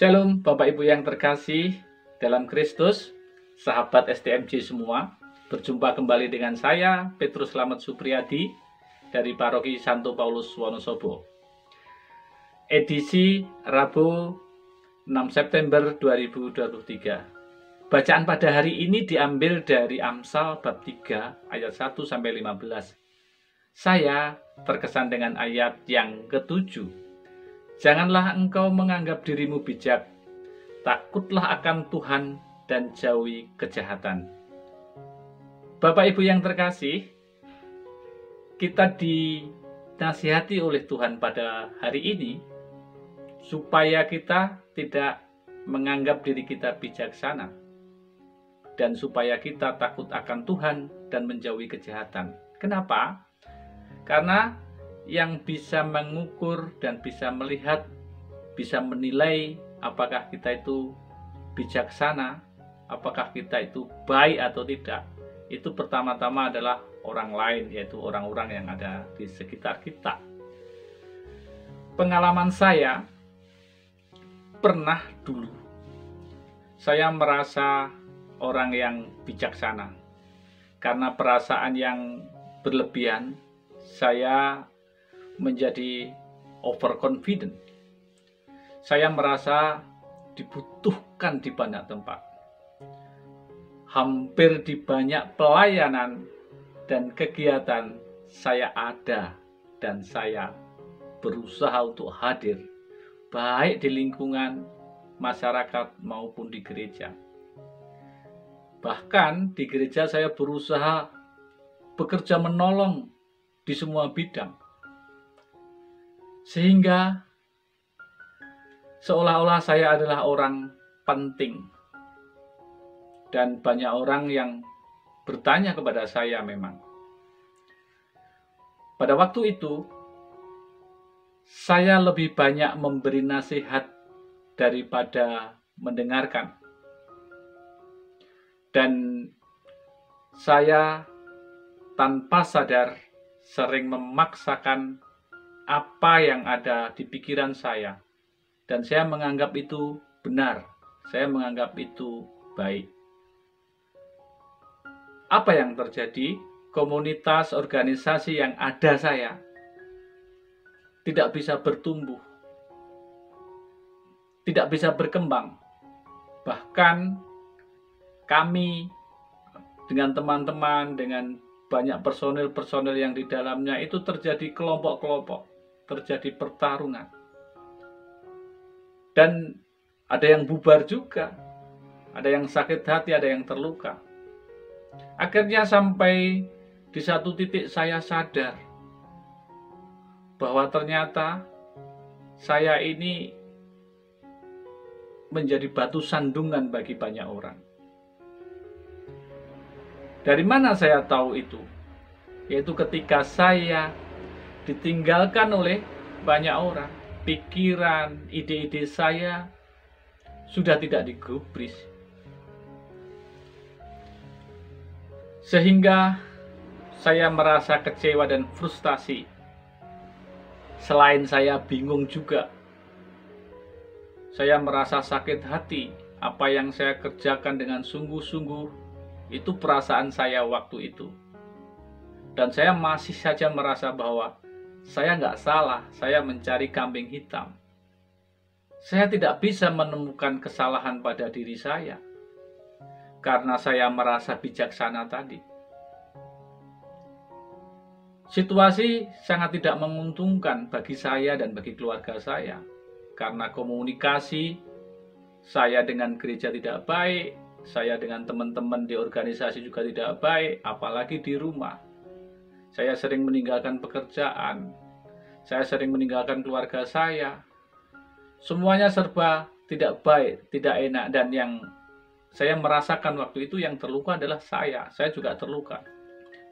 Shalom Bapak Ibu yang terkasih dalam Kristus, sahabat STMJ semua. Berjumpa kembali dengan saya, Petrus Slamet Supriyadi, dari Paroki Santo Paulus Wonosobo. Edisi Rabu 6 September 2023. Bacaan pada hari ini diambil dari Amsal bab 3 ayat 1-15. Saya terkesan dengan ayat yang ke-7. Janganlah engkau menganggap dirimu bijak, takutlah akan Tuhan dan jauhi kejahatan. Bapak Ibu yang terkasih, kita dinasihati oleh Tuhan pada hari ini supaya kita tidak menganggap diri kita bijaksana dan supaya kita takut akan Tuhan dan menjauhi kejahatan. Kenapa? Karena yang bisa mengukur dan bisa melihat, bisa menilai apakah kita itu bijaksana, apakah kita itu baik atau tidak, itu pertama-tama adalah orang lain, yaitu orang-orang yang ada di sekitar kita. Pengalaman saya, pernah dulu saya merasa orang yang bijaksana. Karena perasaan yang berlebihan, saya menjadi overconfident. Saya merasa dibutuhkan di banyak tempat. Hampir di banyak pelayanan dan kegiatan saya ada dan saya berusaha untuk hadir, baik di lingkungan masyarakat maupun di gereja. Bahkan di gereja saya berusaha bekerja menolong di semua bidang. Sehingga seolah-olah saya adalah orang penting. Dan banyak orang yang bertanya kepada saya memang. Pada waktu itu, saya lebih banyak memberi nasihat daripada mendengarkan. Dan saya tanpa sadar sering memaksakan apa yang ada di pikiran saya, dan saya menganggap itu benar, saya menganggap itu baik. Apa yang terjadi? Komunitas organisasi yang ada saya tidak bisa bertumbuh, tidak bisa berkembang. Bahkan kami dengan teman-teman, dengan banyak personil-personil yang di dalamnya itu terjadi kelompok-kelompok, terjadi pertarungan. Dan ada yang bubar juga, ada yang sakit hati, ada yang terluka. Akhirnya sampai di satu titik saya sadar bahwa ternyata saya ini menjadi batu sandungan bagi banyak orang. Dari mana saya tahu itu? Yaitu ketika saya ditinggalkan oleh banyak orang, pikiran, ide-ide saya sudah tidak digubris. Sehingga saya merasa kecewa dan frustasi. Selain saya bingung juga, saya merasa sakit hati. Apa yang saya kerjakan dengan sungguh-sungguh, itu perasaan saya waktu itu. Dan saya masih saja merasa bahwa saya nggak salah, saya mencari kambing hitam. Saya tidak bisa menemukan kesalahan pada diri saya, karena saya merasa bijaksana tadi. Situasi sangat tidak menguntungkan bagi saya dan bagi keluarga saya, karena komunikasi saya dengan gereja tidak baik, saya dengan teman-teman di organisasi juga tidak baik, apalagi di rumah. Saya sering meninggalkan pekerjaan, saya sering meninggalkan keluarga saya. Semuanya serba tidak baik, tidak enak, dan yang saya merasakan waktu itu yang terluka adalah saya juga terluka.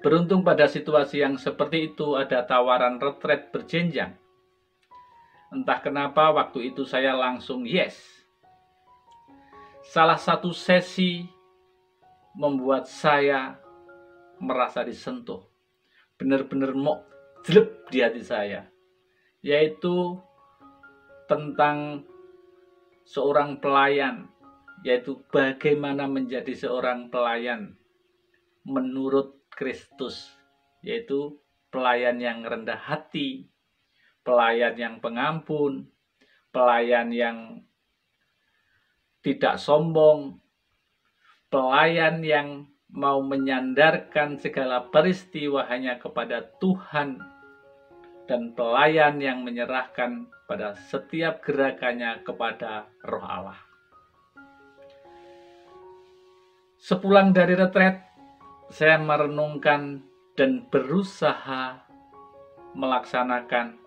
Beruntung pada situasi yang seperti itu ada tawaran retret berjenjang. Entah kenapa waktu itu saya langsung yes. Salah satu sesi membuat saya merasa disentuh. Benar-benar mau jelek di hati saya. Yaitu tentang seorang pelayan, yaitu bagaimana menjadi seorang pelayan menurut Kristus, yaitu pelayan yang rendah hati, pelayan yang pengampun, pelayan yang tidak sombong, pelayan yang mau menyandarkan segala peristiwa hanya kepada Tuhan, dan pelayan yang menyerahkan pada setiap gerakannya kepada Roh Allah. Sepulang dari retret, saya merenungkan dan berusaha melaksanakan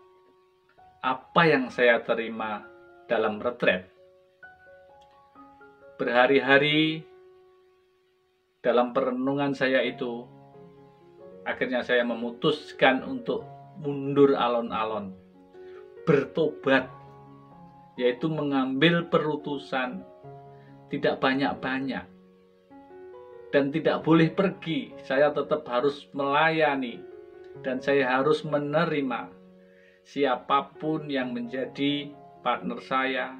apa yang saya terima dalam retret. Berhari-hari dalam perenungan saya itu, akhirnya saya memutuskan untuk mundur alon-alon, bertobat, yaitu mengambil perutusan, tidak banyak-banyak, dan tidak boleh pergi. Saya tetap harus melayani, dan saya harus menerima siapapun yang menjadi partner saya,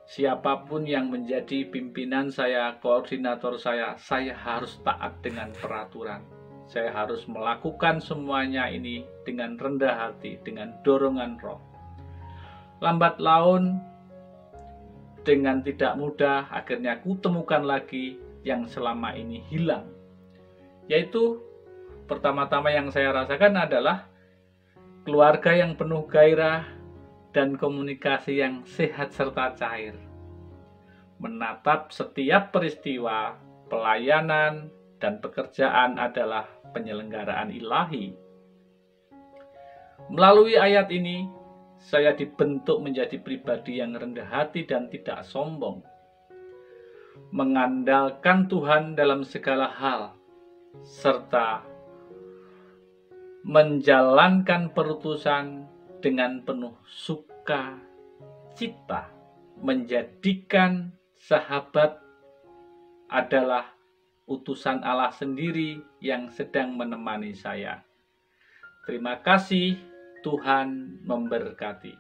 siapapun yang menjadi pimpinan saya, koordinator saya harus taat dengan peraturan. Saya harus melakukan semuanya ini dengan rendah hati, dengan dorongan roh. Lambat laun, dengan tidak mudah, akhirnya kutemukan lagi yang selama ini hilang. Yaitu, pertama-tama yang saya rasakan adalah keluarga yang penuh gairah dan komunikasi yang sehat serta cair. Menatap setiap peristiwa, pelayanan, dan pekerjaan adalah penyelenggaraan ilahi. Melalui ayat ini, saya dibentuk menjadi pribadi yang rendah hati dan tidak sombong, mengandalkan Tuhan dalam segala hal, serta menjalankan perutusan dengan penuh sukacita, menjadikan sahabat adalah utusan Allah sendiri yang sedang menemani saya. Terima kasih, Tuhan memberkati.